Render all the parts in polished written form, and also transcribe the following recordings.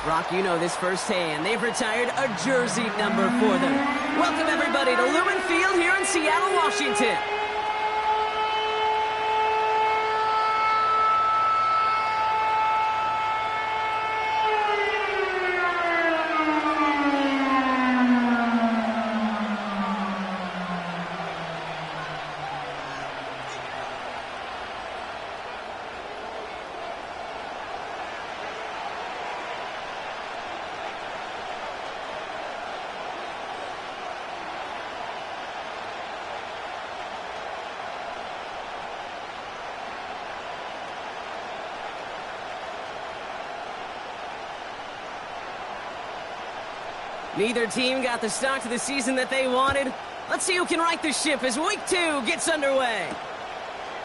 Brock, you know this firsthand. They've retired a jersey number for them. Welcome, everybody, to Lumen Field here in Seattle, Washington. Neither team got the start to the season that they wanted. Let's see who can right the ship as Week 2 gets underway.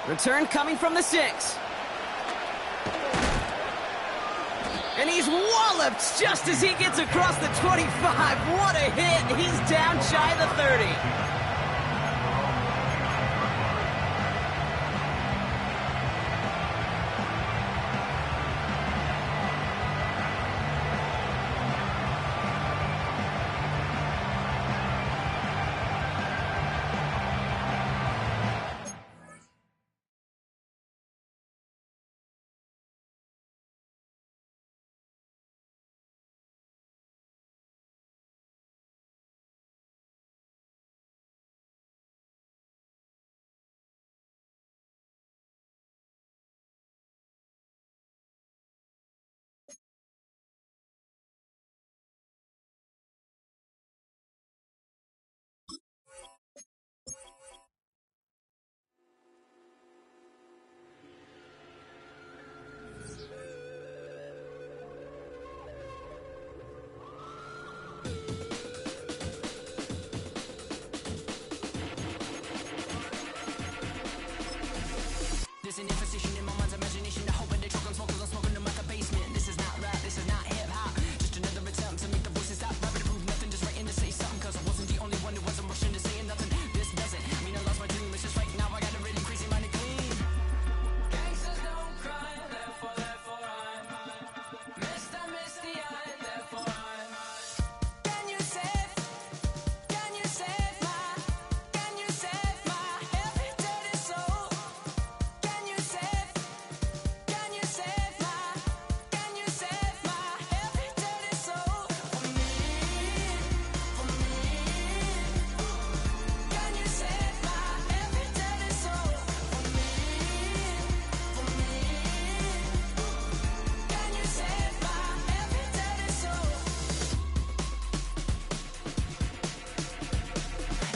Return coming from the 6. And he's walloped just as he gets across the 25. What a hit. He's down shy of the 30. There's an imposition in my mind's imagination. I hope they choke on smoke 'cause I'm smoking them out the basement. This is not rap, this is not hip-hop. Just another attempt to make the voices stop. Rapping to prove nothing, just writing to say something. 'Cause I wasn't the only one who wasn't rushing to saying nothing. This doesn't mean I lost my dream. It's just right now I got a really crazy mind to clean. Gangsters don't cry, therefore I'm missed, I miss the eye, therefore I'm Can you save my every dirty soul? Can you save my every dirty soul for me? Can you save my every dirty soul for me? Can you save my every dirty soul?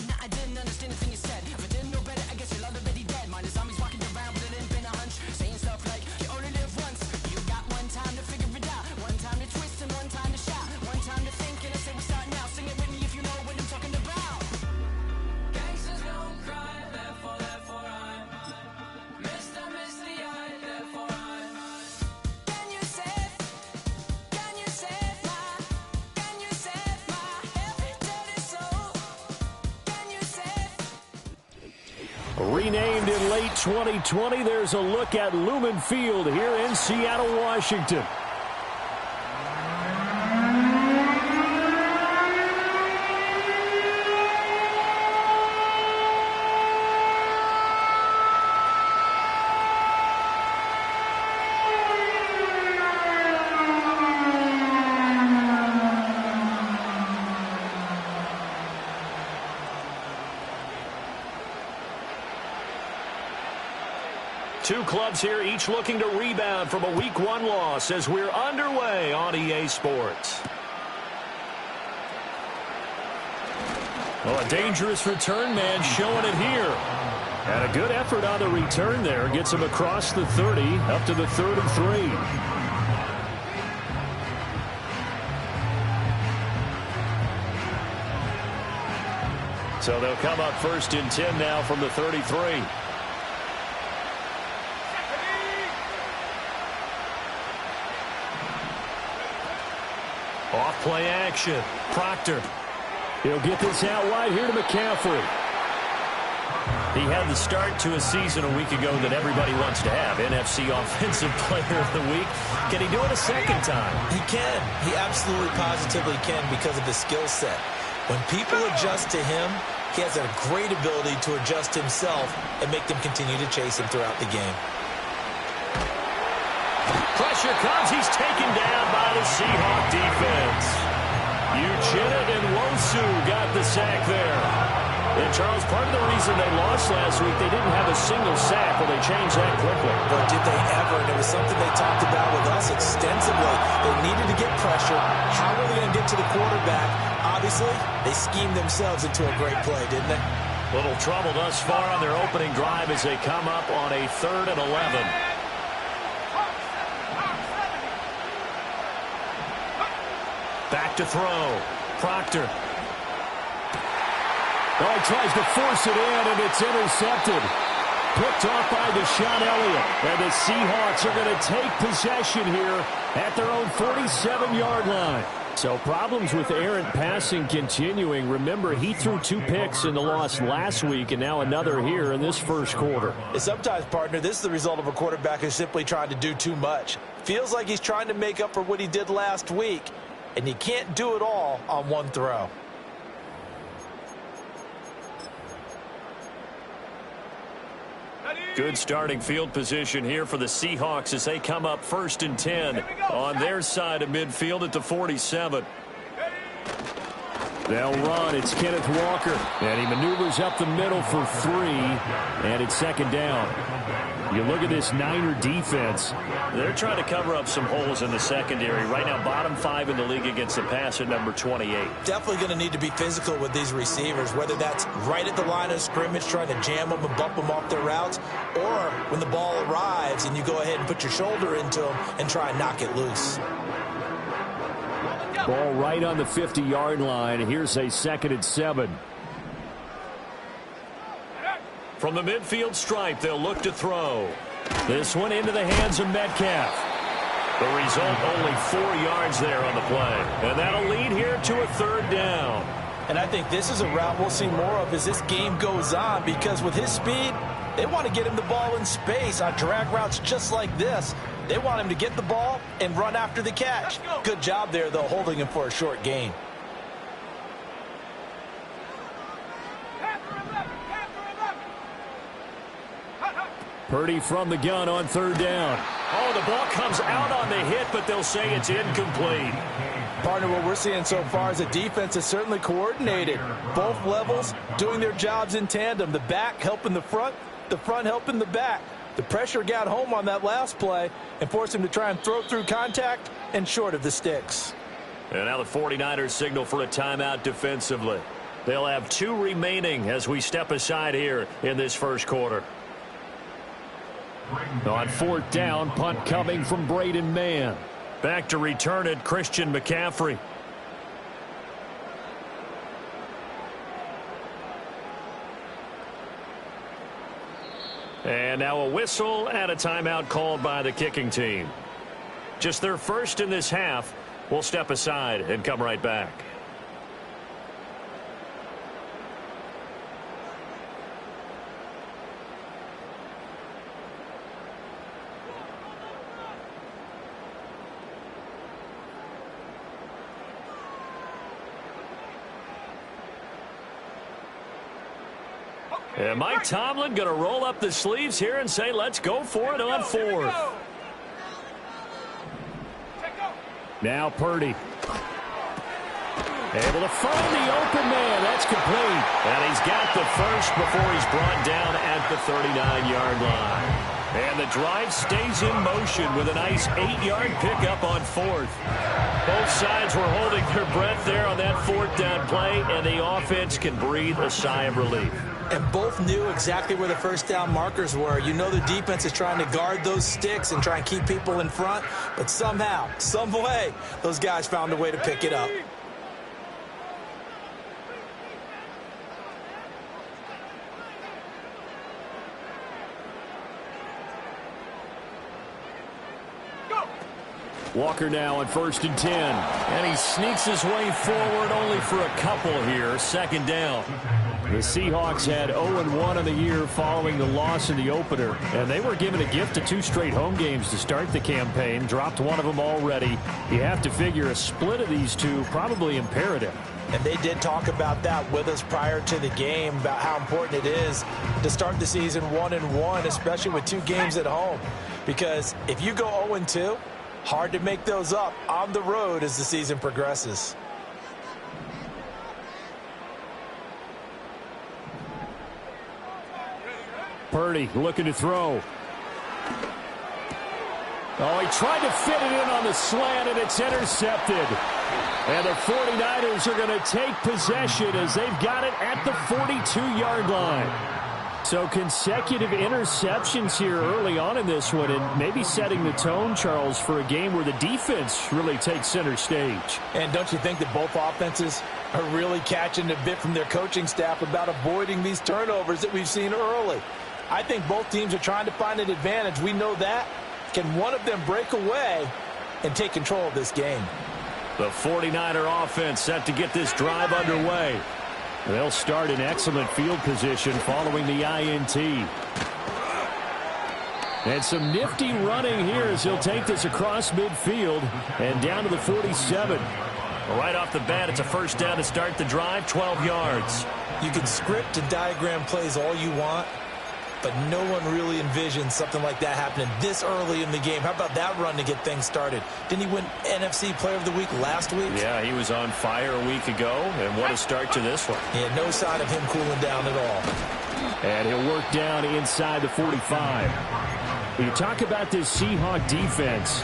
Nah, I didn't understand the thing you said. If I didn't know better, I guess you're already dead. Mine is zombies walking around with a limp and a hunch, saying stuff like, you only live once. You got one time to figure it out, one time to twist and one time to shout, one time to think, and I say we start now. Sing it with me if you know what I'm talking about. Gangsters don't cry, therefore I'm missed, I miss the eye, therefore I'm Can you save my every dirty soul? Can you save Renamed in late 2020, there's a look at Lumen Field here in Seattle, Washington. Two clubs here, each looking to rebound from a Week 1 loss as we're underway on EA Sports. Well, a dangerous return man showing it here. And a good effort on the return there. Gets him across the 30, up to the 3rd and 3. So they'll come up 1st and 10 now from the 33. Off play action. Proctor. He'll get this out wide here to McCaffrey. He had the start to a season a week ago that everybody wants to have. NFC Offensive Player of the Week. Can he do it a second time? He can. He absolutely positively can because of his skill set. When people adjust to him, he has a great ability to adjust himself and make them continue to chase him throughout the game. Pressure comes. He's taken down by the Seahawk defense. Uchenna and Nwosu got the sack there. And, Charles, part of the reason they lost last week, they didn't have a single sack. Well, they changed that quickly. But did they ever? And it was something they talked about with us extensively. They needed to get pressure. How were they going to get to the quarterback? Obviously, they schemed themselves into a great play, didn't they? Little trouble thus far on their opening drive as they come up on a 3rd and 11. Back to throw. Proctor. Oh, he tries to force it in, and it's intercepted. Picked off by Deshaun Elliott. And the Seahawks are going to take possession here at their own 47-yard line. So problems with errant passing continuing. Remember, he threw 2 picks in the loss last week, and now another here in this first quarter. Sometimes, partner, this is the result of a quarterback who's simply trying to do too much. Feels like he's trying to make up for what he did last week, and you can't do it all on one throw. Good starting field position here for the Seahawks as they come up 1st and 10 on their side of midfield at the 47. They'll run. It's Kenneth Walker. And he maneuvers up the middle for 3. And it's 2nd down. You look at this Niner defense. They're trying to cover up some holes in the secondary. Right now, bottom 5 in the league against the pass at number 28. Definitely going to need to be physical with these receivers, whether that's right at the line of scrimmage trying to jam them and bump them off their routes, or when the ball arrives and you go ahead and put your shoulder into them and try and knock it loose. Ball right on the 50-yard line. Here's a 2nd and 7. From the midfield stripe, they'll look to throw. This one into the hands of Metcalf. The result, only 4 yards there on the play. And that'll lead here to a 3rd down. And I think this is a route we'll see more of as this game goes on, because with his speed, they want to get him the ball in space on drag routes just like this. They want him to get the ball and run after the catch. Good job there, though, holding him for a short gain. Purdy from the gun on 3rd down. Oh, the ball comes out on the hit, but they'll say it's incomplete. Partner, what we're seeing so far is a defense is certainly coordinated. Both levels doing their jobs in tandem. The back helping the front helping the back. The pressure got home on that last play and forced him to try and throw through contact and short of the sticks. And now the 49ers signal for a timeout defensively. They'll have 2 remaining as we step aside here in this first quarter. On 4th down, punt coming from Braden Mann. Back to return it, Christian McCaffrey. And now a whistle and a timeout called by the kicking team. Just their first in this half. We'll step aside and come right back. And Mike Tomlin going to roll up the sleeves here and say, let's go for it on 4th. Now Purdy. Able to find the open man. That's complete. And he's got the first before he's brought down at the 39-yard line. And the drive stays in motion with a nice 8-yard pickup on 4th. Both sides were holding their breath there on that 4th down play, and the offense can breathe a sigh of relief. And both knew exactly where the first down markers were. You know the defense is trying to guard those sticks and try and keep people in front, but somehow, some way, those guys found a way to pick it up. Walker now on 1st and 10. And he sneaks his way forward only for a couple here. 2nd down. The Seahawks had 0-1 in the year following the loss in the opener, and they were given a gift of 2 straight home games to start the campaign. Dropped one of them already. You have to figure a split of these two probably imperative. And they did talk about that with us prior to the game, about how important it is to start the season 1-1, especially with 2 games at home. Because if you go 0-2, hard to make those up on the road as the season progresses. Purdy looking to throw. Oh, he tried to fit it in on the slant, and it's intercepted. And the 49ers are going to take possession as they've got it at the 42-yard line. So consecutive interceptions here early on in this one, and maybe setting the tone, Charles, for a game where the defense really takes center stage. And don't you think that both offenses are really catching a bit from their coaching staff about avoiding these turnovers that we've seen early? I think both teams are trying to find an advantage. We know that. Can one of them break away and take control of this game? The 49er offense set to get this drive underway. They'll start in excellent field position following the INT. And some nifty running here as he'll take this across midfield and down to the 47. Right off the bat, it's a first down to start the drive, 12 yards. You can script and diagram plays all you want, but no one really envisions something like that happening this early in the game. How about that run to get things started? Didn't he win NFC Player of the Week last week? Yeah, he was on fire a week ago, and what a start to this one. Yeah, no sign of him cooling down at all. And he'll work down inside the 45. When you talk about this Seahawk defense,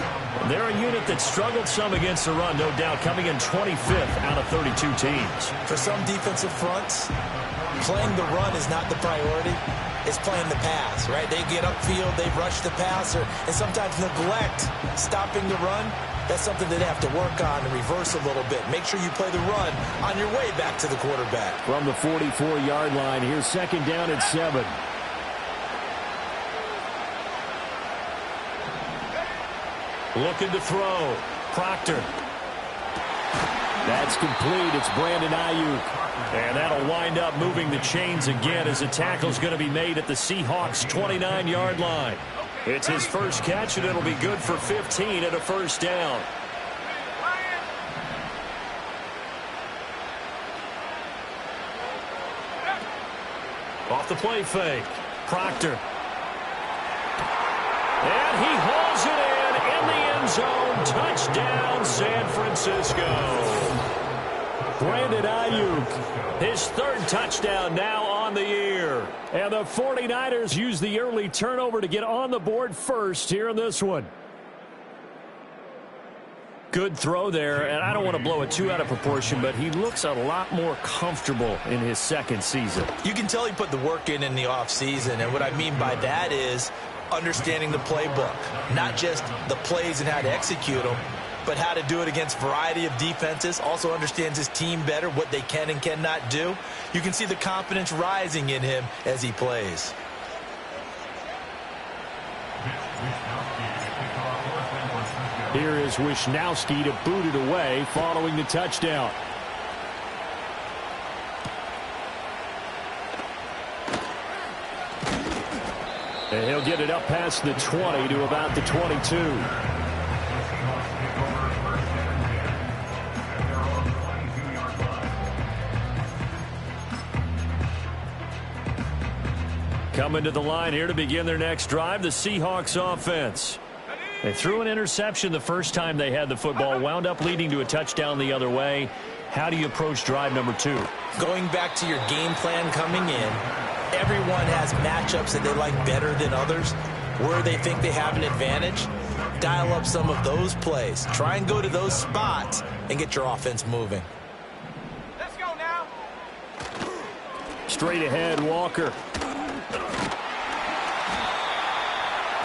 they're a unit that struggled some against the run, no doubt, coming in 25th out of 32 teams. For some defensive fronts, playing the run is not the priority. It's playing the pass, right? They get upfield, they rush the passer, and sometimes neglect stopping the run. That's something that they have to work on and reverse a little bit. Make sure you play the run on your way back to the quarterback. From the 44-yard line, here's second down and 7. Looking to throw. Proctor. That's complete. It's Brandon Ayuk. And that'll wind up moving the chains again as the tackle's going to be made at the Seahawks' 29-yard line. It's his first catch, and it'll be good for 15 and a first down. Off the play fake. Proctor. And he hauls it in the end zone. Touchdown, San Francisco. Brandon Ayuk, his third touchdown now on the year. And the 49ers use the early turnover to get on the board first here in this one. Good throw there, and I don't want to blow it too out of proportion, but he looks a lot more comfortable in his second season. You can tell he put the work in the offseason, and what I mean by that is understanding the playbook, not just the plays and how to execute them, but how to do it against a variety of defenses. Also understands his team better, what they can and cannot do. You can see the confidence rising in him as he plays. Here is Wisnowski to boot it away following the touchdown. And he'll get it up past the 20 to about the 22. Coming to the line here to begin their next drive, the Seahawks offense. They threw an interception the first time they had the football, wound up leading to a touchdown the other way. How do you approach drive number 2? Going back to your game plan coming in, everyone has matchups that they like better than others. Where they think they have an advantage, dial up some of those plays. Try and go to those spots and get your offense moving. Let's go now. Straight ahead, Walker.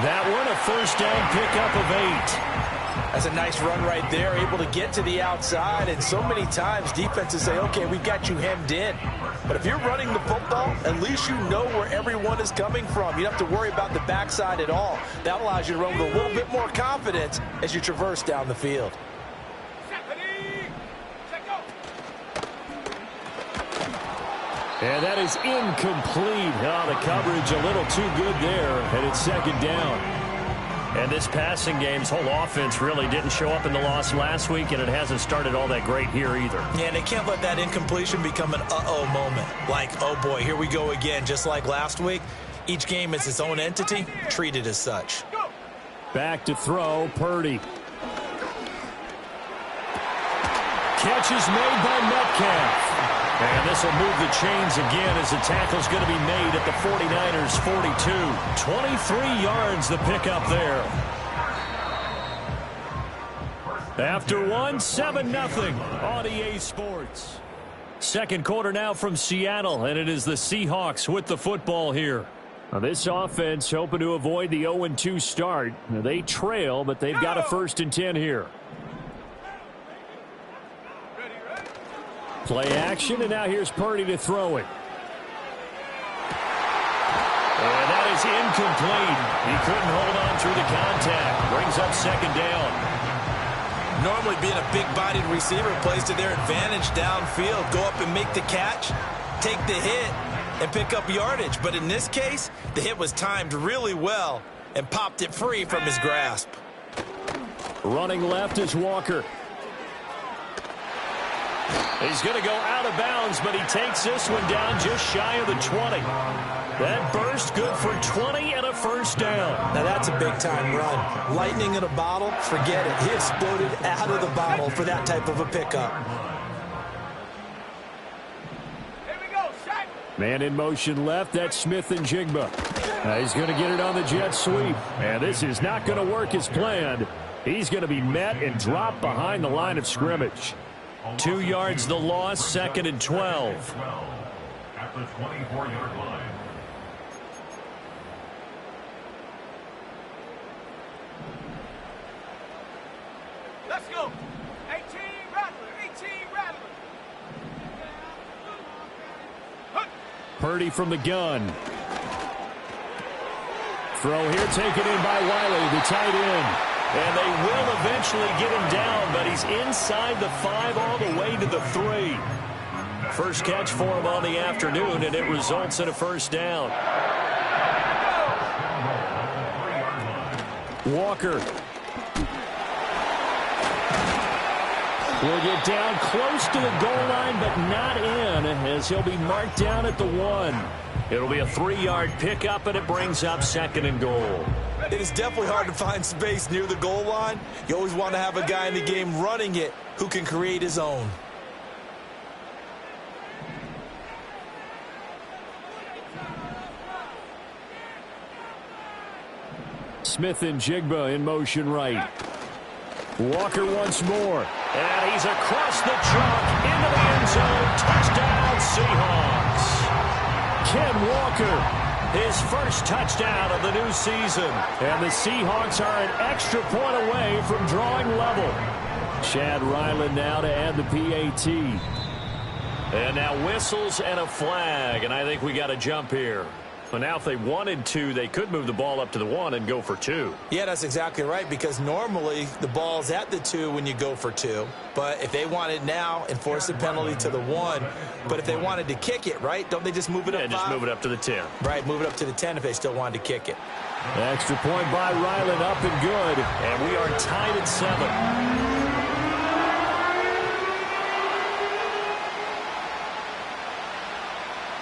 That one, a first down pickup of 8. That's a nice run right there, able to get to the outside, and so many times defenses say, okay, we've got you hemmed in. But if you're running the football, at least you know where everyone is coming from. You don't have to worry about the backside at all. That allows you to run with a little bit more confidence as you traverse down the field. And that is incomplete. Oh, the coverage a little too good there, and it's second down. And this passing game's whole offense really didn't show up in the loss last week, and it hasn't started all that great here either. Yeah, and they can't let that incompletion become an uh-oh moment. Like, oh boy, here we go again, just like last week. Each game is its own entity, treated as such. Back to throw, Purdy. Catch is made by Metcalf. And this will move the chains again as the tackle's going to be made at the 49ers' 42. 23 yards the pickup there. After one, 7-0 on EA Sports. Second quarter now from Seattle, and it is the Seahawks with the football here. Now this offense hoping to avoid the 0-2 start. Now they trail, but they've got a 1st and 10 here. Play action, and now here's Purdy to throw it. And that is incomplete. He couldn't hold on through the contact. Brings up second down. Normally being a big-bodied receiver plays to their advantage downfield. Go up and make the catch, take the hit, and pick up yardage. But in this case, the hit was timed really well and popped it free from his grasp. Running left is Walker. He's going to go out of bounds, but he takes this one down just shy of the 20. That burst good for 20 and a 1st down. Now that's a big-time run. Lightning in a bottle, forget it. He exploded out of the bottle for that type of a pickup. Here we go, shot. Man in motion left, that's Smith and Jigba. He's going to get it on the jet sweep. And this is not going to work as planned. He's going to be met and dropped behind the line of scrimmage. 2 yards the loss, 2nd and 12. At the 24-yard line. Let's go. 18 Rattler, 18 Rattler. Purdy from the gun. Throw here taken in by Wiley, the tight end. And they will eventually get him down, but he's inside the 5 all the way to the 3. First catch for him on the afternoon, and it results in a 1st down. Walker will get down close to the goal line, but not in, as he'll be marked down at the 1. It'll be a 3-yard pickup, and it brings up 2nd and goal. It is definitely hard to find space near the goal line. You always want to have a guy in the game running it who can create his own. Smith and Jigba in motion right. Walker once more. And he's across the chalk into the end zone. Touchdown, Seahawks. Ken Walker. His first touchdown of the new season. And the Seahawks are an extra point away from drawing level. Chad Ryland now to add the PAT. And now whistles and a flag. And I think we got a jump here. But now if they wanted to, they could move the ball up to the 1 and go for 2. Yeah, that's exactly right, because normally the ball's at the 2 when you go for 2. But if they want it now, enforce the penalty to the 1. But if they wanted to kick it, right, don't they just move it up 5? Yeah, just move it up to the 10. Right, move it up to the 10 if they still wanted to kick it. Extra point by Ryland, up and good. And we are tied at 7.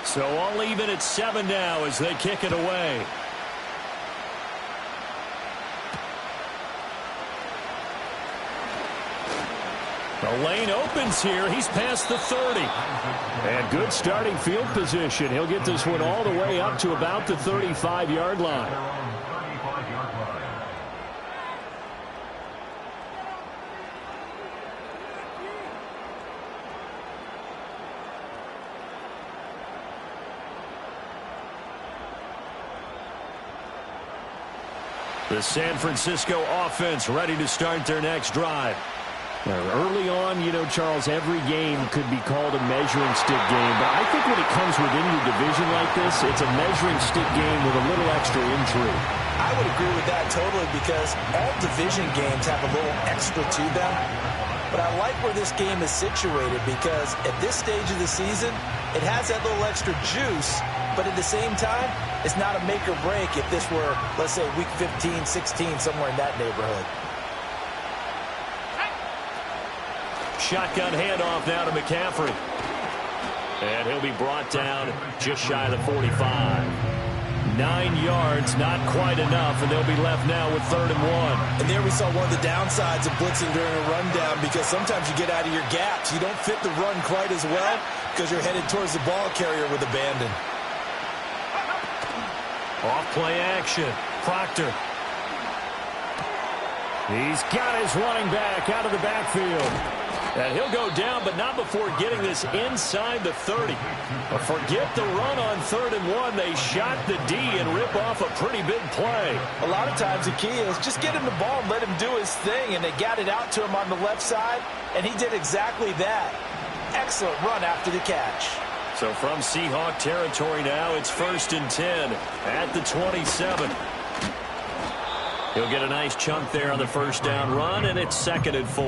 So all even at 7 now as they kick it away. The lane opens here. He's past the 30. And good starting field position. He'll get this one all the way up to about the 35-yard line. The San Francisco offense ready to start their next drive. Early on, you know, Charles, every game could be called a measuring stick game. But I think when it comes within your division like this, it's a measuring stick game with a little extra intrigue. I would agree with that totally, because all division games have a little extra to them. But I like where this game is situated, because at this stage of the season, It has that little extra juice, but at the same time, it's not a make or break if this were, let's say, week 15, 16, somewhere in that neighborhood. Shotgun handoff now to McCaffrey. And he'll be brought down just shy of the 45. 9 yards, not quite enough, and they'll be left now with 3rd and 1. And there we saw one of the downsides of blitzing during a rundown, because sometimes you get out of your gaps. You don't fit the run quite as well because you're headed towards the ball carrier with abandon. Off play action. Proctor. He's got his running back out of the backfield. And he'll go down, but not before getting this inside the 30. But forget the run on 3rd and 1. They shot the D and rip off a pretty big play. A lot of times the key is just get him the ball and let him do his thing, and they got it out to him on the left side, and he did exactly that. Excellent run after the catch. So from Seahawk territory now, it's 1st and 10 at the 27. He'll get a nice chunk there on the first down run, and it's 2nd and 4.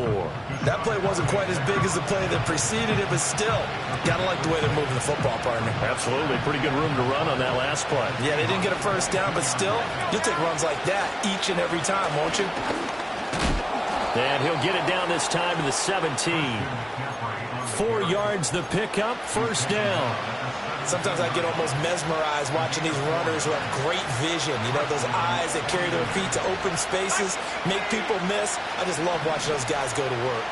That play wasn't quite as big as the play that preceded it, but still, gotta like the way they're moving the football, partner. Absolutely. Pretty good room to run on that last play. Yeah, they didn't get a first down, but still, you'll take runs like that each and every time, won't you? And he'll get it down this time to the 17. 4 yards the pickup, 1st down. Sometimes I get almost mesmerized watching these runners who have great vision. You know, those eyes that carry their feet to open spaces, make people miss. I just love watching those guys go to work.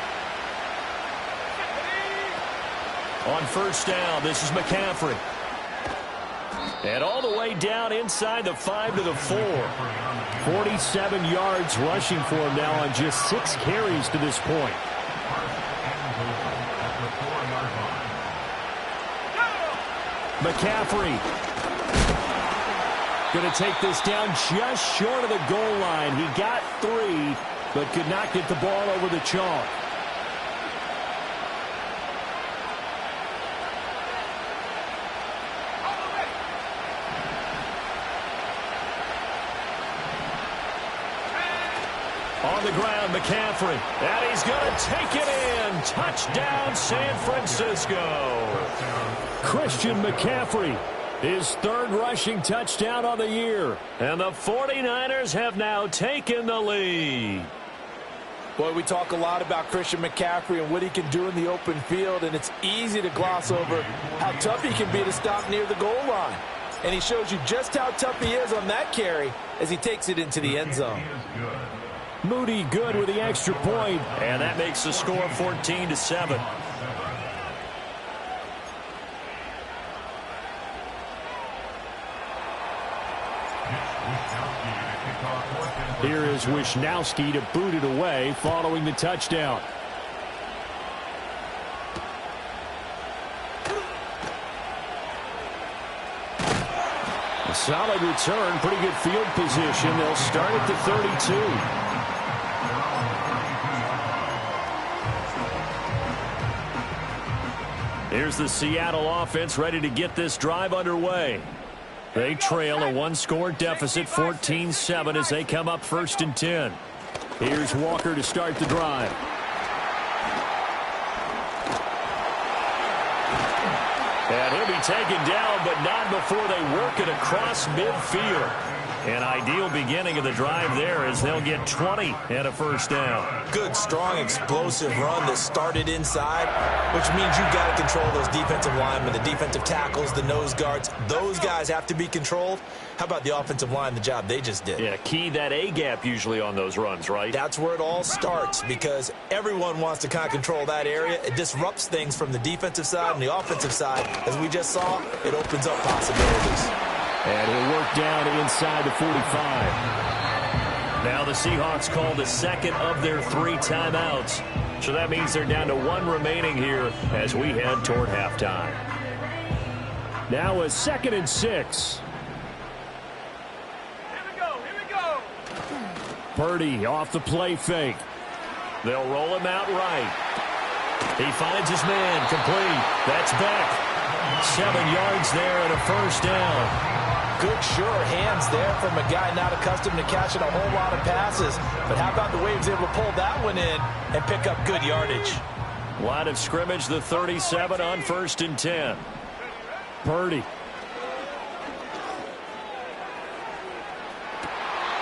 On 1st down, this is McCaffrey. And all the way down inside the 5 to the 4. 47 yards rushing for him now on just 6 carries to this point. McCaffrey going to take this down just short of the goal line. He got 3, but could not get the ball over the chalk. On the ground, McCaffrey. And he's going to take it in. Touchdown, San Francisco. Christian McCaffrey, his 3rd rushing touchdown of the year. And the 49ers have now taken the lead. Boy, we talk a lot about Christian McCaffrey and what he can do in the open field, and it's easy to gloss over how tough he can be to stop near the goal line. And he shows you just how tough he is on that carry as he takes it into the end zone. Moody good with the extra point. And that makes the score 14-7. Here is Wisnowski to boot it away following the touchdown. A solid return, pretty good field position. They'll start at the 32. Here's the Seattle offense ready to get this drive underway. They trail a 1-score deficit, 14-7, as they come up 1st and 10. Here's Walker to start the drive. And he'll be taken down, but not before they work it across midfield. An ideal beginning of the drive there as they'll get 20 and a 1st down. Good, strong, explosive run that started inside, which means you've got to control those defensive linemen, the defensive tackles, the nose guards. Those guys have to be controlled. How about the offensive line, the job they just did? Yeah, key that A-gap usually on those runs, right? That's where it all starts, because everyone wants to kind of control that area. It disrupts things from the defensive side and the offensive side. As we just saw, it opens up possibilities. And he'll work down inside the 45. Now the Seahawks called the 2nd of their 3 timeouts. So that means they're down to 1 remaining here as we head toward halftime. Now a 2nd and 6. Here we go. Purdy off the play fake. They'll roll him out right. He finds his man, complete. That's Beck. 7 yards there and a 1st down. Good, sure hands there from a guy not accustomed to catching a whole lot of passes. But how about the way he was able to pull that one in and pick up good yardage? Line of scrimmage, the 37 on 1st and 10. Purdy.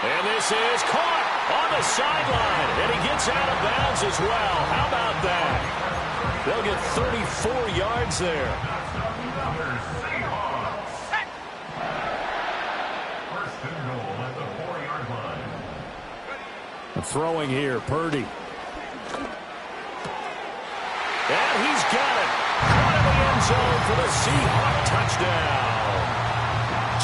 And this is caught on the sideline, and he gets out of bounds as well. How about that? They'll get 34 yards there. First and goal at the 4-yard line. Throwing here, Purdy. And he's got it. Caught in the end zone for the Seahawk touchdown.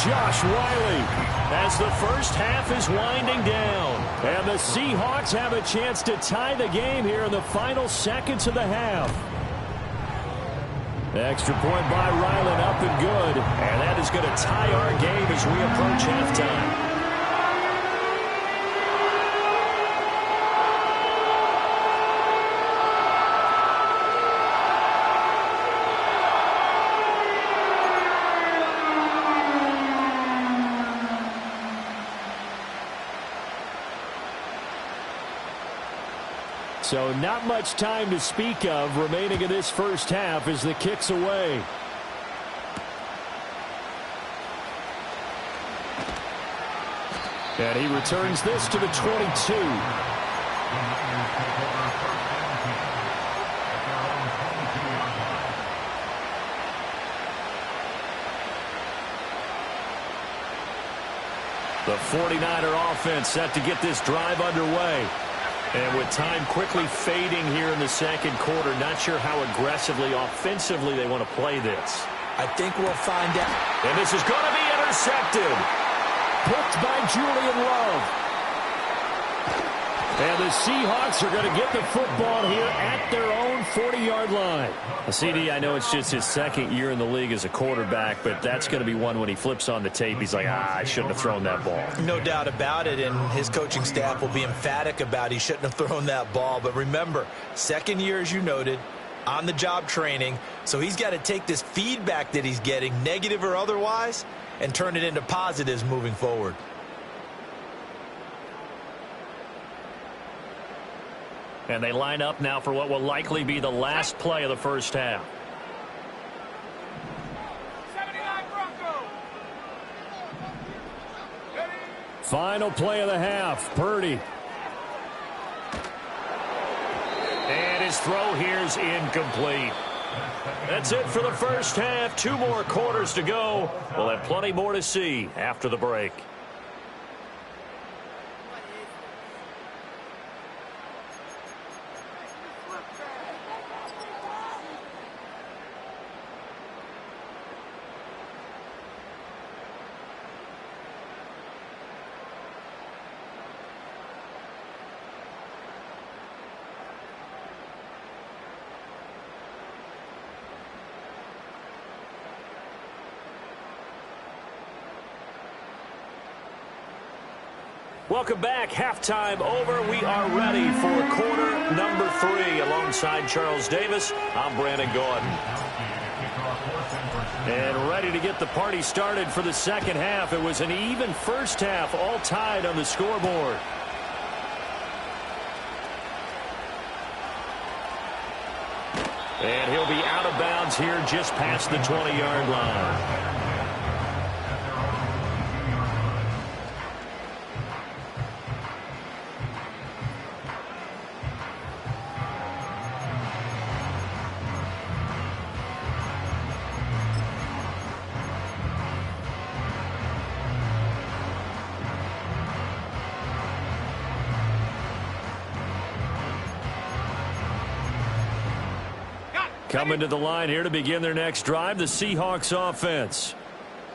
Josh Whyle as the first half is winding down. And the Seahawks have a chance to tie the game here in the final seconds of the half. Extra point by Ryland, up and good. And that is going to tie our game as we approach halftime. So not much time to speak of remaining in this first half as the kick's away. And he returns this to the 22. The 49er offense set to get this drive underway. And with time quickly fading here in the second quarter, not sure how aggressively, offensively they want to play this. I think we'll find out. And this is going to be intercepted. Picked by Julian Love. And the Seahawks are going to get the football here at their own 40-yard line. CD, I know it's just his second year in the league as a quarterback, but that's going to be one when he flips on the tape, he's like, I shouldn't have thrown that ball. No doubt about it, and his coaching staff will be emphatic about he shouldn't have thrown that ball. But remember, second year, as you noted, on-the-job training, so he's got to take this feedback that he's getting, negative or otherwise, and turn it into positives moving forward. And they line up now for what will likely be the last play of the first half. 79 Broncos. Final play of the half, Purdy. And his throw here is incomplete. That's it for the first half. 2 more quarters to go. We'll have plenty more to see after the break. Welcome back. Halftime over. We are ready for quarter number 3. Alongside Charles Davis, I'm Brandon Gaudin. And ready to get the party started for the second half. It was an even first half, all tied on the scoreboard. And he'll be out of bounds here just past the 20-yard line. Coming to the line here to begin their next drive, the Seahawks offense.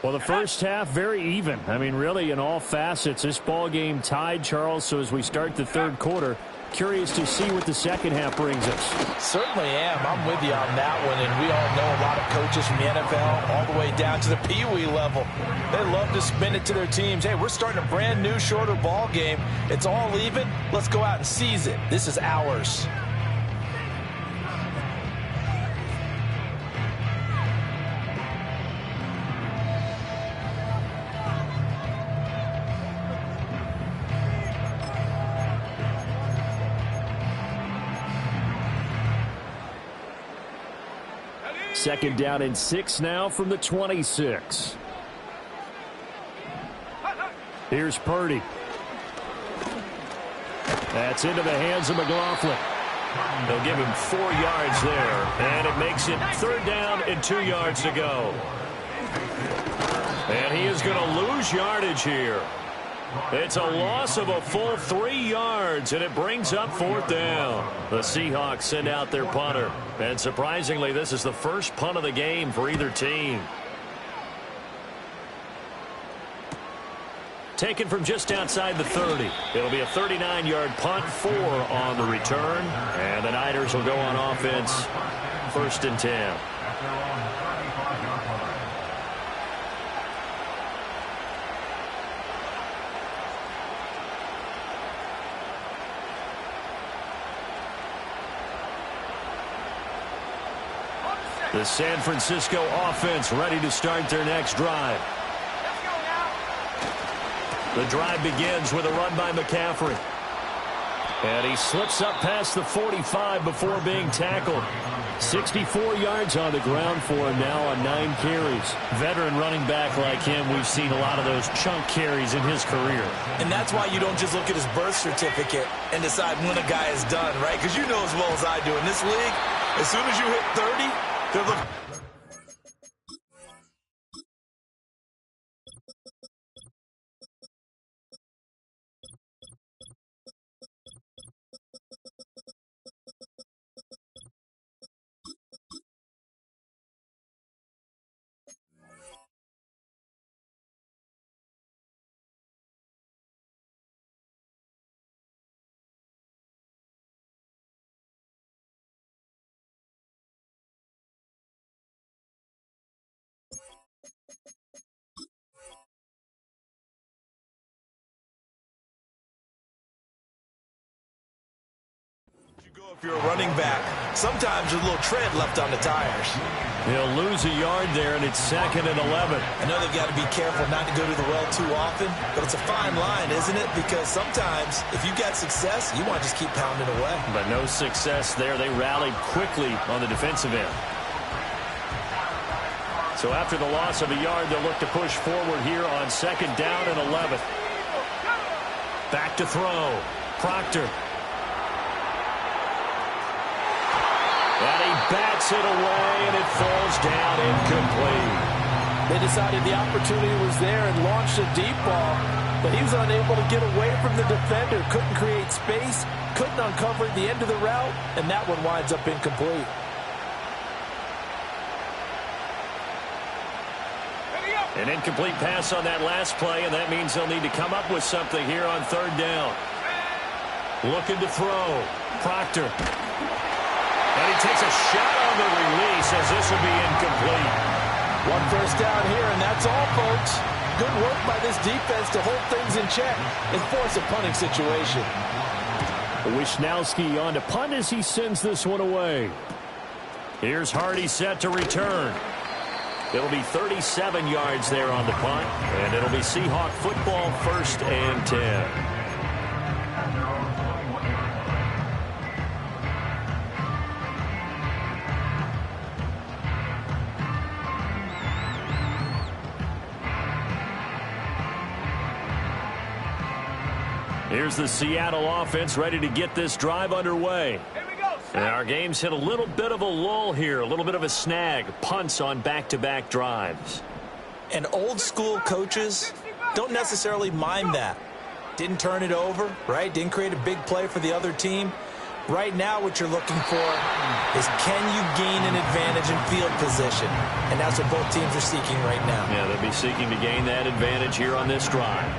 Well, the first half, very even. I mean, really, in all facets, this ball game tied, Charles. So as we start the third quarter, curious to see what the second half brings us. Certainly am. I'm with you on that one. And we all know a lot of coaches from the NFL all the way down to the Pee-wee level. They love to spin it to their teams. Hey, we're starting a brand new, shorter ball game. It's all even. Let's go out and seize it. This is ours. Ready? Second down and 6 now from the 26. Here's Purdy. That's into the hands of McLaughlin. They'll give him 4 yards there, and it makes it 3rd down and 2 yards to go. And he is going to lose yardage here. It's a loss of a full 3 yards, and it brings up 4th down. The Seahawks send out their punter. And surprisingly, this is the first punt of the game for either team. Taken from just outside the 30. It'll be a 39-yard punt, 4 on the return. And the Niners will go on offense, 1st and 10. The San Francisco offense ready to start their next drive. The drive begins with a run by McCaffrey. And he slips up past the 45 before being tackled. 64 yards on the ground for him now on 9 carries. Veteran running back like him, we've seen a lot of those chunk carries in his career. And that's why you don't just look at his birth certificate and decide when a guy is done, right? Because you know as well as I do, in this league, as soon as you hit 30, they're looking. If you're a running back, sometimes there's a little tread left on the tires. He'll lose a yard there, and it's 2nd and 11. I know they've got to be careful not to go to the well too often, but it's a fine line, isn't it? Because sometimes, if you got success, you want to just keep pounding away. But no success there. They rallied quickly on the defensive end. So after the loss of a yard, they'll look to push forward here on 2nd down and 11. Back to throw. Proctor. And he bats it away, and it falls down incomplete. They decided the opportunity was there and launched a deep ball, but he was unable to get away from the defender, couldn't create space, couldn't uncover the end of the route, and that one winds up incomplete. An incomplete pass on that last play, and that means they'll need to come up with something here on 3rd down. Looking to throw. Proctor. And he takes a shot on the release as this will be incomplete. 1 first down here, and that's all, folks. Good work by this defense to hold things in check and force a punting situation. Wishnowski on to punt as he sends this one away. Here's Hardy set to return. It'll be 37 yards there on the punt, and it'll be Seahawk football, 1st and 10. Here's the Seattle offense ready to get this drive underway. And our game's hit a little bit of a lull here, a little bit of a snag. Punts on back-to-back drives. And old-school coaches don't necessarily mind that. Didn't turn it over, right? Didn't create a big play for the other team. Right now what you're looking for is can you gain an advantage in field position? And that's what both teams are seeking right now. Yeah, they'll be seeking to gain that advantage here on this drive.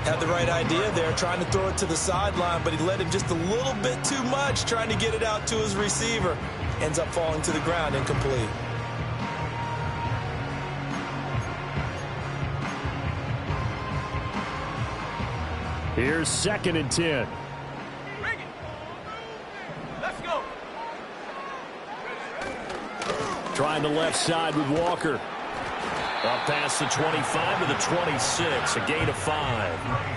Had the right idea there, trying to throw it to the sideline, but he let him just a little bit too much, trying to get it out to his receiver. Ends up falling to the ground, incomplete. Here's 2nd and 10. Let's go. Trying the left side with Walker. Up past the 25 to the 26, a gain of 5.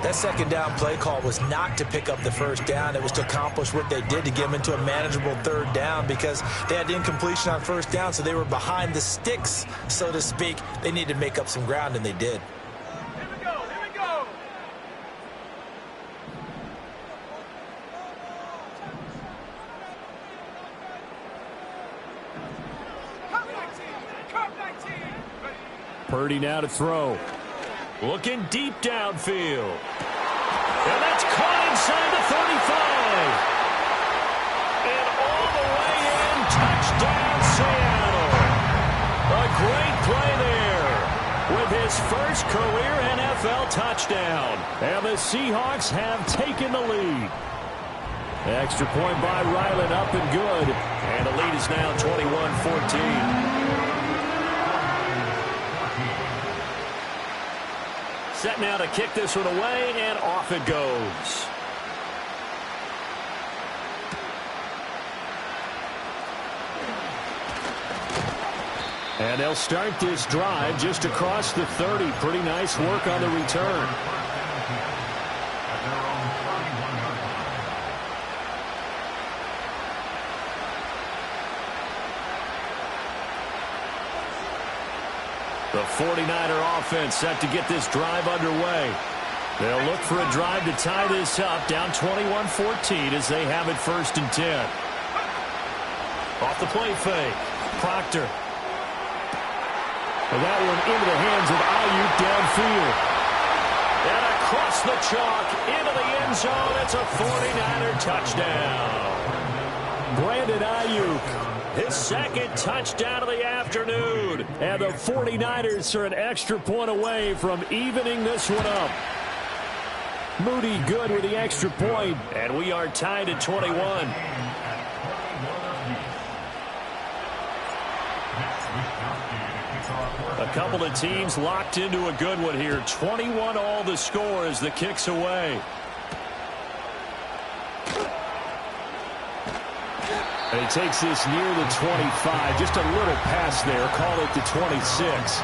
That second down play call was not to pick up the first down. It was to accomplish what they did to get them into a manageable third down because they had incompletion on first down, so they were behind the sticks, so to speak. They needed to make up some ground, and they did. Here we go, here we go. Cup 19. Purdy now to throw. Looking deep downfield. And that's caught inside the 35. And all the way in, touchdown Seattle. A great play there with his first career NFL touchdown. And the Seahawks have taken the lead. Extra point by Ryland, up and good. And the lead is now 21-14. Set now to kick this one away, and off it goes. And they'll start this drive just across the 30. Pretty nice work on the return. The 49er offense set to get this drive underway. They'll look for a drive to tie this up, down 21-14 as they have it 1st and 10. Off the play fake. Proctor. And that one into the hands of Ayuk downfield. And across the chalk, into the end zone. It's a 49er touchdown. Brandon Ayuk. His second touchdown of the afternoon. And the 49ers are an extra point away from evening this one up. Moody good with the extra point. And we are tied at 21. A couple of teams locked into a good one here. 21 all the score as the kick's away. And he takes this near the 25. Just a little pass there. Call it the 26.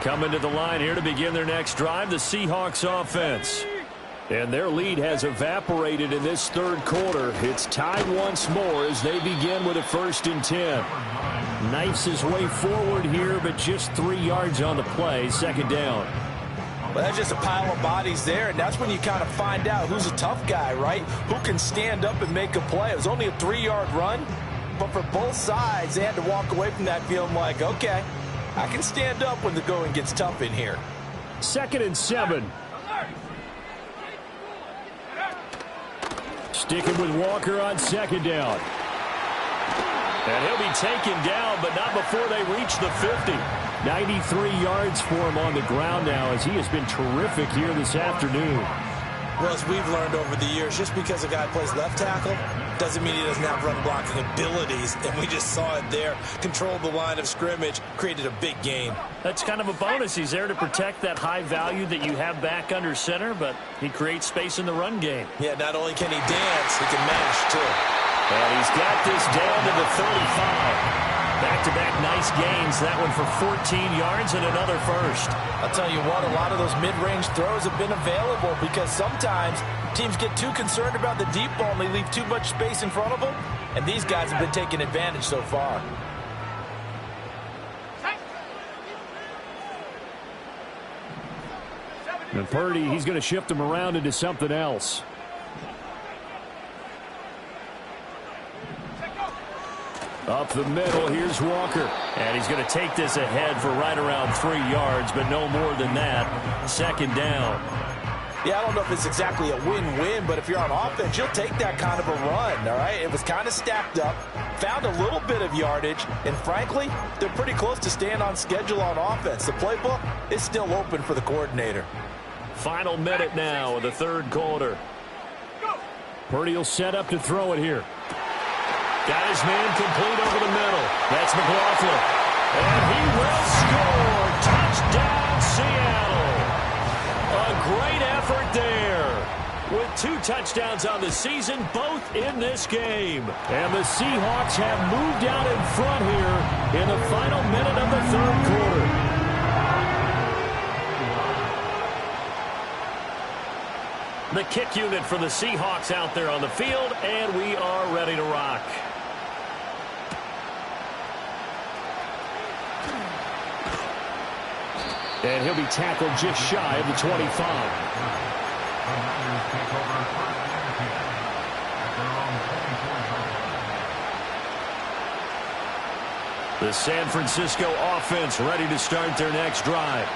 Coming to the line here to begin their next drive, the Seahawks offense. And their lead has evaporated in this third quarter. It's tied once more as they begin with a 1st and 10. Knifes his way forward here, but just 3 yards on the play. 2nd down. Well, that's just a pile of bodies there, and that's when you kind of find out who's a tough guy, right? Who can stand up and make a play. It was only a 3-yard run, but for both sides, they had to walk away from that feeling like, okay, I can stand up when the going gets tough in here. 2nd and 7. Sticking with Walker on 2nd down. And he'll be taken down, but not before they reach the 50. 93 yards for him on the ground now as he has been terrific here this afternoon. Well, as we've learned over the years, just because a guy plays left tackle doesn't mean he doesn't have run blocking abilities, and we just saw it there. Controlled the line of scrimmage, created a big gain. That's kind of a bonus. He's there to protect that high value that you have back under center, but he creates space in the run game. Yeah, not only can he dance, he can mash, too. And he's got this down to the 35. Back-to-back nice gains. That one for 14 yards and another first. I'll tell you what, a lot of those mid-range throws have been available because sometimes teams get too concerned about the deep ball and they leave too much space in front of them, and these guys have been taking advantage so far. And Purdy, he's going to shift him around into something else. Up the middle, here's Walker. And he's going to take this ahead for right around 3 yards, but no more than that. 2nd down. Yeah, I don't know if it's exactly a win-win, but if you're on offense, you'll take that kind of a run, all right? It was kind of stacked up, found a little bit of yardage, and frankly, they're pretty close to staying on schedule on offense. The playbook is still open for the coordinator. Final minute now of the 3rd quarter. Purdy will set up to throw it here. Got his man complete over the middle. That's McLaughlin. And he will score. Touchdown, Seattle. A great effort there. with 2 touchdowns on the season, both in this game. And the Seahawks have moved out in front here in the final minute of the third quarter. The kick unit for the Seahawks out there on the field, and we are ready to rock. And he'll be tackled just shy of the 25. The San Francisco offense ready to start their next drive.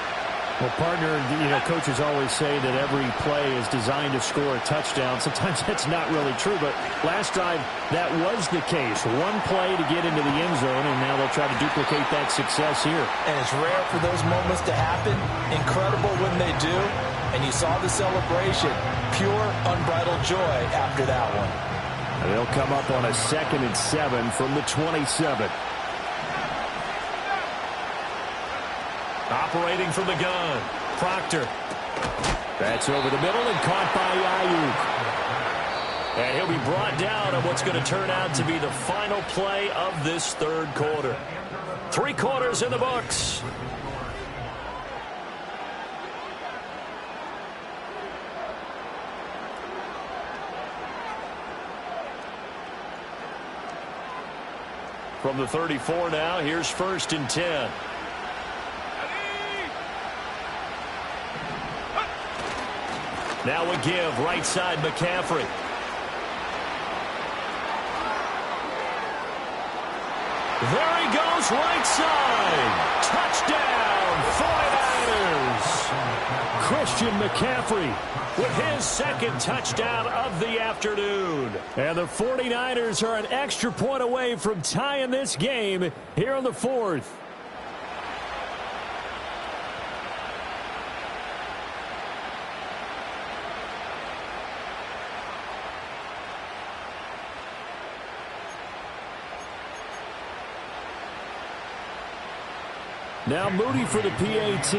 Well, partner, coaches always say that every play is designed to score a touchdown. Sometimes that's not really true, but last drive, that was the case. One play to get into the end zone, and now they'll try to duplicate that success here. And it's rare for those moments to happen. Incredible when they do. And you saw the celebration. Pure, unbridled joy after that one. They'll come up on a 2nd and 7 from the 27. Operating from the gun, Proctor. That's over the middle and caught by Ayuk. And he'll be brought down on what's going to turn out to be the final play of this third quarter. 3 quarters in the books. From the 34 now, here's 1st and 10. Now a give, right side McCaffrey. There he goes, right side. Touchdown, 49ers. Christian McCaffrey with his 2nd touchdown of the afternoon. And the 49ers are an extra point away from tying this game here in the 4th. Now Moody for the PAT.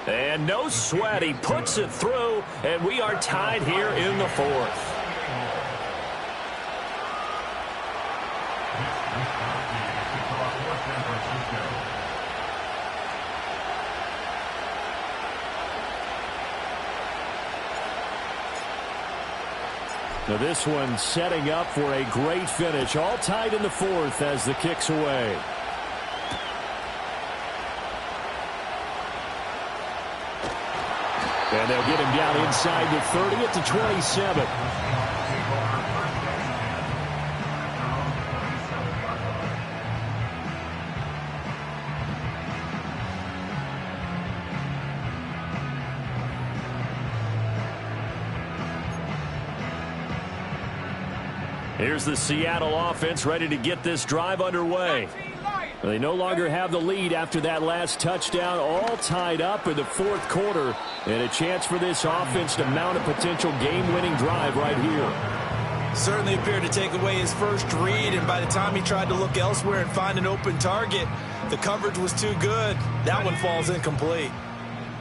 And no sweat. He puts it through, and we are tied here in the 4th. Now this one setting up for a great finish. All tied in the 4th as the kick's away. And they'll get him down inside the 30 at the 27. Here's the Seattle offense ready to get this drive underway. They no longer have the lead after that last touchdown, all tied up in the 4th quarter, and a chance for this offense to mount a potential game-winning drive right here. Certainly appeared to take away his first read, and by the time he tried to look elsewhere and find an open target, the coverage was too good. That one falls incomplete.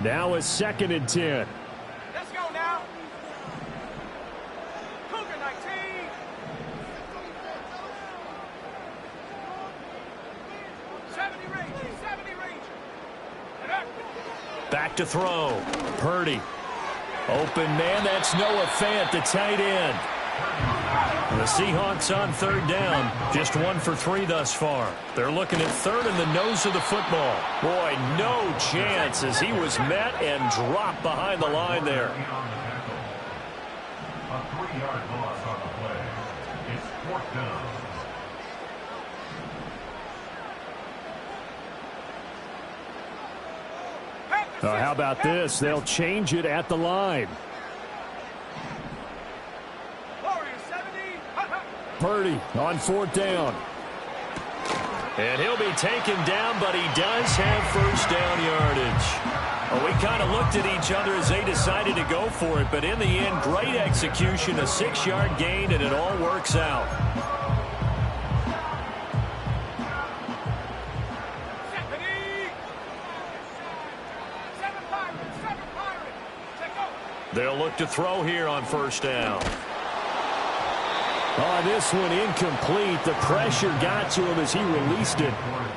Now a 2nd and 10. Let's go now. Cougar 19. Back to throw. Purdy. Open man, that's Noah Fant, the tight end. The Seahawks on 3rd down. Just 1 for 3 thus far. They're looking at 3rd in the nose of the football. Boy, no chance as he was met and dropped behind the line there. A 3-yard loss on the play. It's 4th down. How about this? They'll change it at the line. Purdy on 4th down. And he'll be taken down, but he does have 1st down yardage. Well, we kind of looked at each other as they decided to go for it, but in the end, great execution, a 6-yard gain, and it all works out. They'll look to throw here on first down. On this one, incomplete. The pressure got to him as he released it.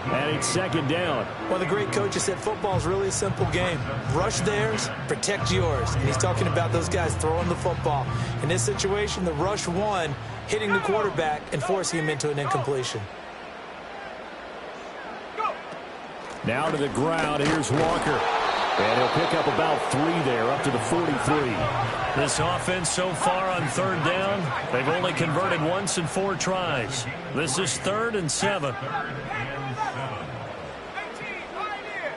And it's second down. Well, the great coaches said football is really a simple game. Rush theirs, protect yours. And he's talking about those guys throwing the football. In this situation, the rush won, hitting the quarterback and forcing him into an incompletion. Now to the ground. Here's Walker. And he'll pick up about 3 there, up to the 43. This offense so far on third down, they've only converted once in 4 tries. This is 3rd and 7. 18, right here.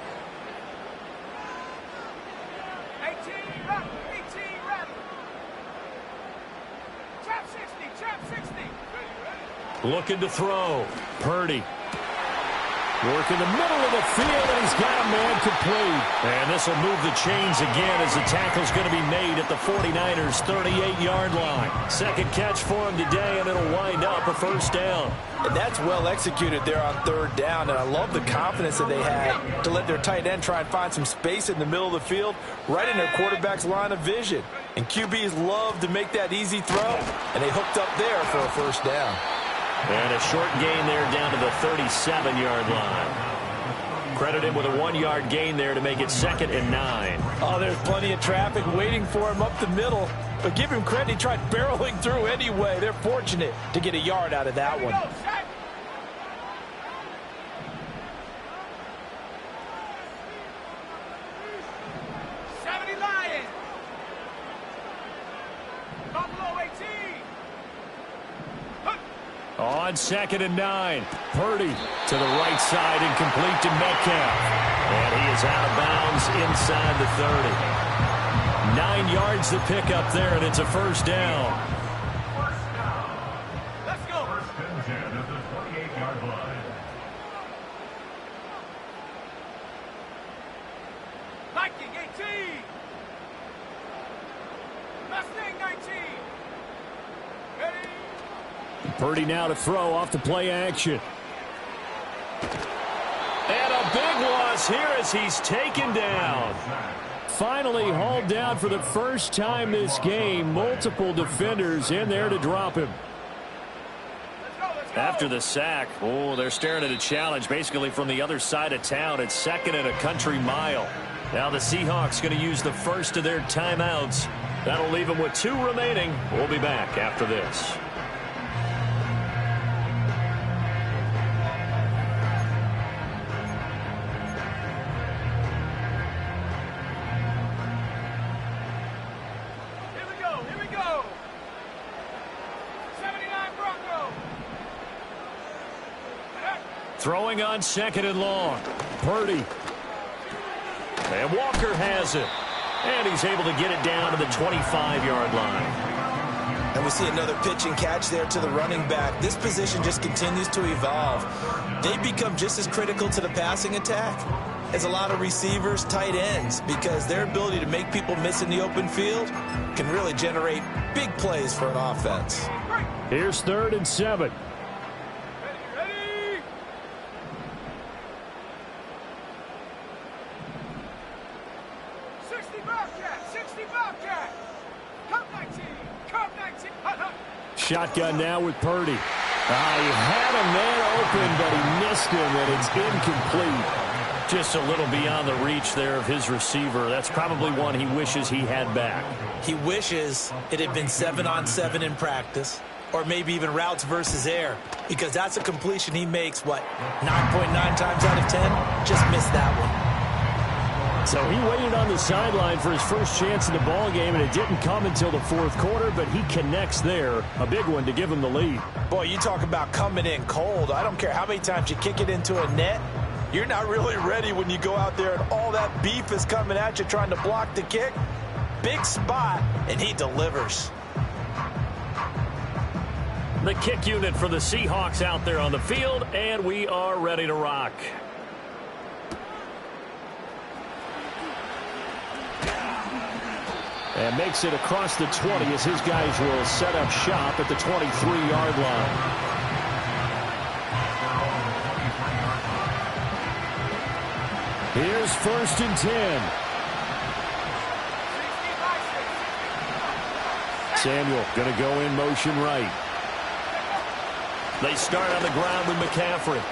18, right. 18, right. Trap 60, trap 60. Looking to throw. Purdy. Work in the middle of the field, and he's got a man complete. And this will move the chains again as the tackle's going to be made at the 49ers' 38-yard line. Second catch for him today, and it'll wind up a first down. And that's well executed there on third down, and I love the confidence that they had to let their tight end try and find some space in the middle of the field, right in their quarterback's line of vision. And QBs love to make that easy throw, and they hooked up there for a first down. And a short gain there down to the 37-yard line. Credit him with a 1-yard gain there to make it 2nd and 9. Oh, there's plenty of traffic waiting for him up the middle. But give him credit, he tried barreling through anyway. They're fortunate to get a yard out of that one. 70 Lions. Buffalo 18. On 2nd and 9. Purdy to the right side and complete to Metcalf. And he is out of bounds inside the 30. 9 yards to pick up there, and it's a first down. Let's go. First and 10 at the 28-yard line. Viking 18. Mustang 19. Ready. Purdy now to throw off the play action. And a big loss here as he's taken down. Finally hauled down for the first time this game. Multiple defenders in there to drop him. After the sack, they're staring at a challenge basically from the other side of town. It's 2nd and a country mile. Now the Seahawks going to use the first of their timeouts. That'll leave them with 2 remaining. We'll be back after this. Here we go. 79 Bronco. Throwing on 2nd and long. Purdy. And Walker has it. And he's able to get it down to the 25-yard line. And we see another pitch and catch there to the running back. This position just continues to evolve. They become just as critical to the passing attack as a lot of receivers, tight ends, because their ability to make people miss in the open field can really generate big plays for an offense. Here's 3rd and 7. Ready. 60 Bobcat. 60 Bobcat. Cup 19. Cup 19. Shotgun now with Purdy. He had a man open, but he missed him, and it's incomplete. Just a little beyond the reach there of his receiver. That's probably one he wishes he had back. He wishes it had been 7-on-7 in practice, or maybe even routes versus air, because that's a completion he makes, 9.9 times out of 10? Just missed that one. So he waited on the sideline for his first chance in the ball game, and it didn't come until the 4th quarter, but he connects there. A big one to give him the lead. Boy, you talk about coming in cold. I don't care how many times you kick it into a net. You're not really ready when you go out there and all that beef is coming at you trying to block the kick. Big spot, and he delivers. The kick unit for the Seahawks out there on the field, and we are ready to rock. And makes it across the 20 as his guys will set up shop at the 23-yard line. Here's 1st and 10. Samuel going to go in motion right. They start on the ground with McCaffrey.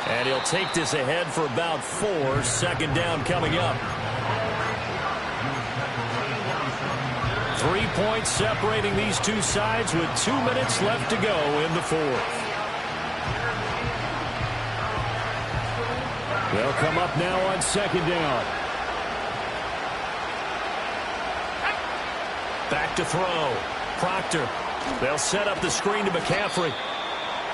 And he'll take this ahead for about 4. Second down coming up. 3 points separating these two sides with 2 minutes left to go in the fourth. They'll come up now on second down. Back to throw. Proctor. They'll set up the screen to McCaffrey.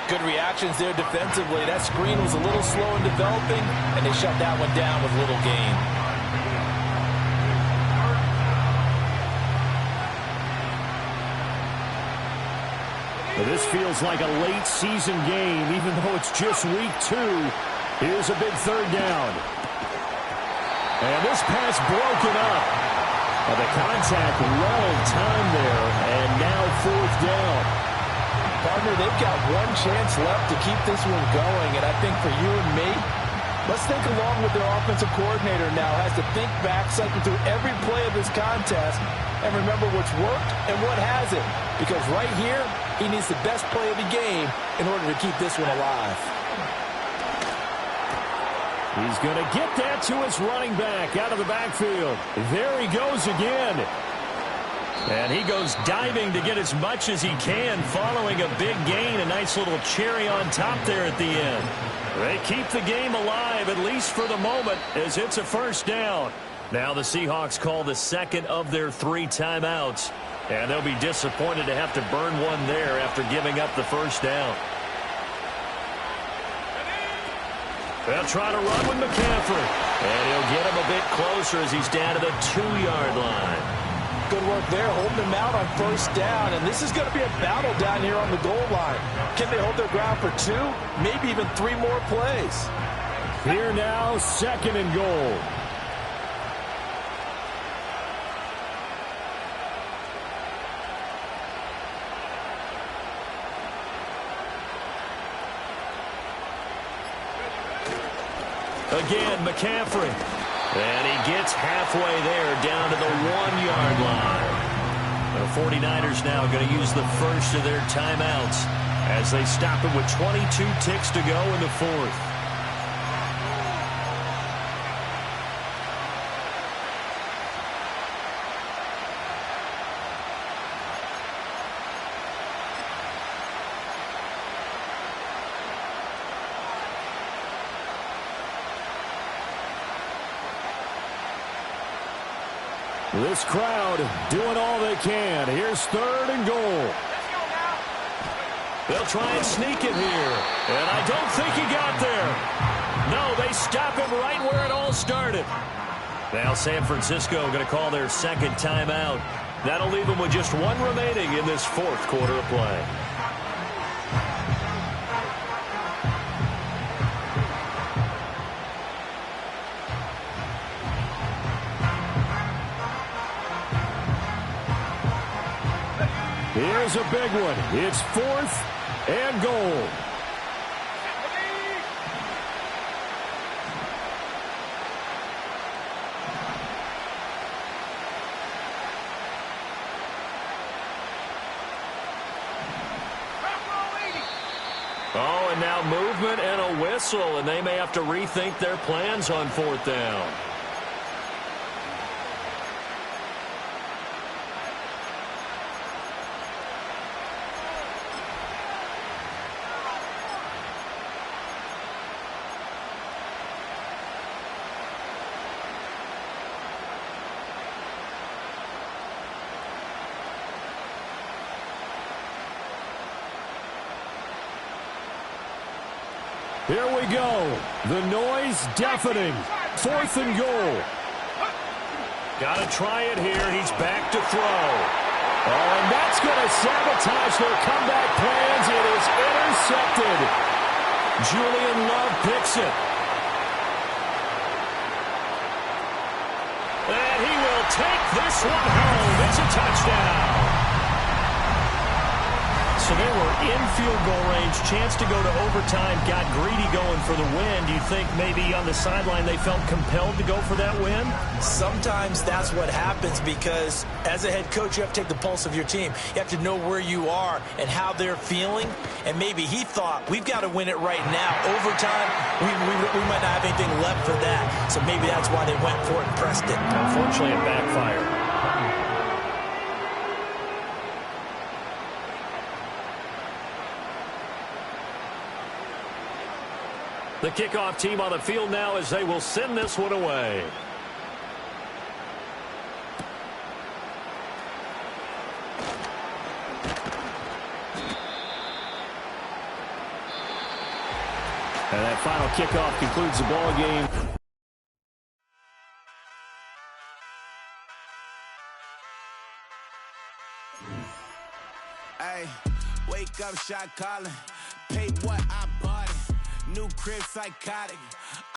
Good reactions there defensively. That screen was a little slow in developing, and they shut that one down with little gain. This feels like a late season game, even though it's just week 2. Here's a big third down. And this pass broken up. The contact long time there, and now fourth down. Partner, they've got one chance left to keep this one going, and I think for you and me, let's think along with their offensive coordinator now. Has to think back, cycle through every play of this contest, and remember what's worked and what hasn't. Because right here, he needs the best play of the game in order to keep this one alive. He's going to get that to his running back out of the backfield. There he goes again. And he goes diving to get as much as he can, following a big gain. A nice little cherry on top there at the end. They keep the game alive, at least for the moment, as it's a first down. Now the Seahawks call the second of their 3 timeouts. And they'll be disappointed to have to burn one there after giving up the first down. They'll try to run with McCaffrey. And he'll get him a bit closer as he's down to the 2-yard line. Good work there, holding them out on first down. And this is going to be a battle down here on the goal line. Can they hold their ground for 2, maybe even 3 more plays? Here now, second and goal. Again, McCaffrey. And he gets halfway there, down to the 1-yard line. The 49ers now going to use the first of their timeouts as they stop it with 22 ticks to go in the fourth. This crowd doing all they can. Here's third and goal. They'll try and sneak it here. And I don't think he got there. No, they stop him right where it all started. Now San Francisco going to call their second timeout. That'll leave them with just 1 remaining in this fourth quarter of play. Here's a big one. It's 4th and goal. Oh, and now movement and a whistle, and they may have to rethink their plans on 4th down. Here we go. The noise deafening. 4th and goal. Got to try it here. He's back to throw. Oh, and that's going to sabotage their comeback plans. It is intercepted. Julian Love picks it. And he will take this one home. It's a touchdown. So they were in field goal range, chance to go to overtime, got greedy going for the win. Do you think maybe on the sideline they felt compelled to go for that win? Sometimes that's what happens because as a head coach, you have to take the pulse of your team. You have to know where you are and how they're feeling. And maybe he thought, we've got to win it right now. Overtime, we might not have anything left for that. So maybe that's why they went for it and pressed it. Unfortunately, it backfired. The kickoff team on the field now as they will send this one away. And that final kickoff concludes the ball game. Hey, wake up, shot calling. Pay what I bought it. New crib psychotic.